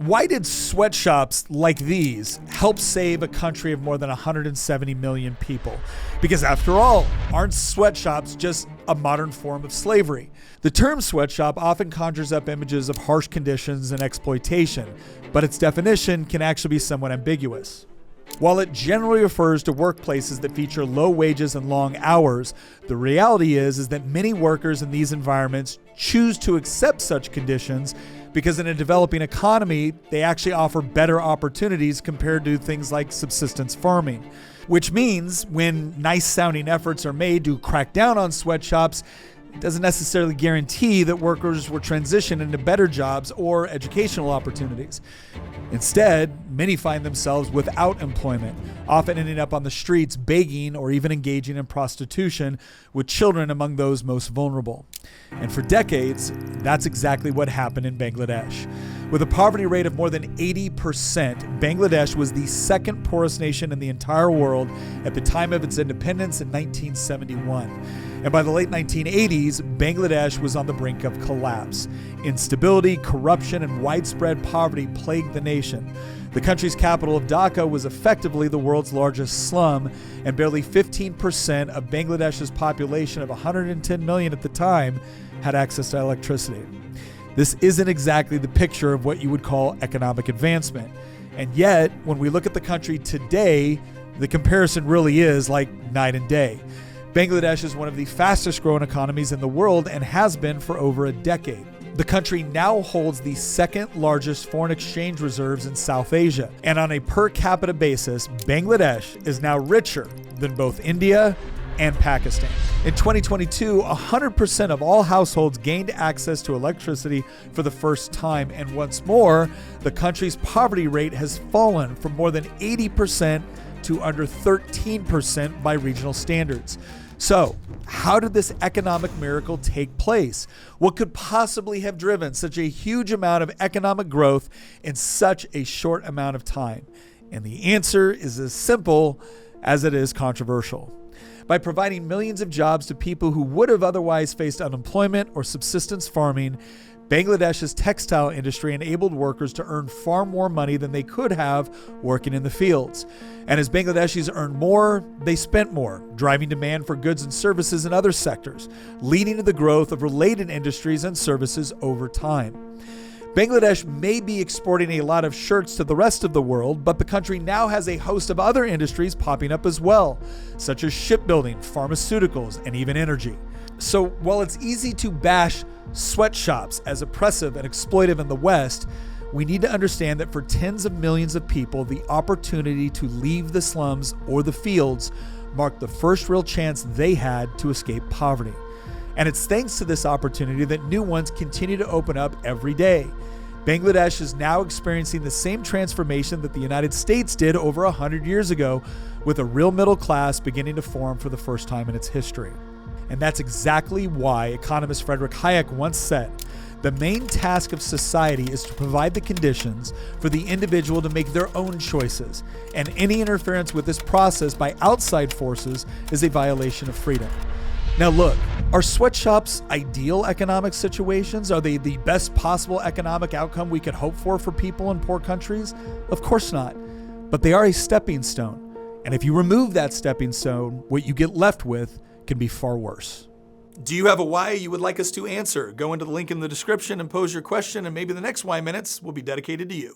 Why did sweatshops like these help save a country of more than 170 million people? Because after all, aren't sweatshops just a modern form of slavery? The term sweatshop often conjures up images of harsh conditions and exploitation, but its definition can actually be somewhat ambiguous. While it generally refers to workplaces that feature low wages and long hours, the reality is that many workers in these environments choose to accept such conditions because in a developing economy, they actually offer better opportunities compared to things like subsistence farming. Which means when nice-sounding efforts are made to crack down on sweatshops, it doesn't necessarily guarantee that workers will transition into better jobs or educational opportunities. Instead, many find themselves without employment, often ending up on the streets begging or even engaging in prostitution, with children among those most vulnerable. And for decades, that's exactly what happened in Bangladesh. With a poverty rate of more than 80%, Bangladesh was the second poorest nation in the entire world at the time of its independence in 1971. And by the late 1980s, Bangladesh was on the brink of collapse. Instability, corruption, and widespread poverty plagued the nation. The country's capital of Dhaka was effectively the world's largest slum, and barely 15% of Bangladesh's population of 110 million at the time had access to electricity. This isn't exactly the picture of what you would call economic advancement. And yet, when we look at the country today, the comparison really is like night and day. Bangladesh is one of the fastest growing economies in the world and has been for over a decade. The country now holds the second largest foreign exchange reserves in South Asia. And on a per capita basis, Bangladesh is now richer than both India and Pakistan. In 2022, 100% of all households gained access to electricity for the first time. And once more, the country's poverty rate has fallen from more than 80% to under 13% by regional standards. So, how did this economic miracle take place? What could possibly have driven such a huge amount of economic growth in such a short amount of time? And the answer is as simple as it is controversial. By providing millions of jobs to people who would have otherwise faced unemployment or subsistence farming, Bangladesh's textile industry enabled workers to earn far more money than they could have working in the fields. And as Bangladeshis earned more, they spent more, driving demand for goods and services in other sectors, leading to the growth of related industries and services over time. Bangladesh may be exporting a lot of shirts to the rest of the world, but the country now has a host of other industries popping up as well, such as shipbuilding, pharmaceuticals, and even energy. So while it's easy to bash sweatshops as oppressive and exploitive in the West, we need to understand that for tens of millions of people, the opportunity to leave the slums or the fields marked the first real chance they had to escape poverty. And it's thanks to this opportunity that new ones continue to open up every day. Bangladesh is now experiencing the same transformation that the United States did over 100 years ago, with a real middle class beginning to form for the first time in its history. And that's exactly why economist Friedrich Hayek once said, "The main task of society is to provide the conditions for the individual to make their own choices, and any interference with this process by outside forces is a violation of freedom." Now look, are sweatshops ideal economic situations? Are they the best possible economic outcome we could hope for people in poor countries? Of course not. But they are a stepping stone. And if you remove that stepping stone, what you get left with can be far worse. Do you have a why you would like us to answer? Go into the link in the description and pose your question, and maybe the next Why Minutes will be dedicated to you.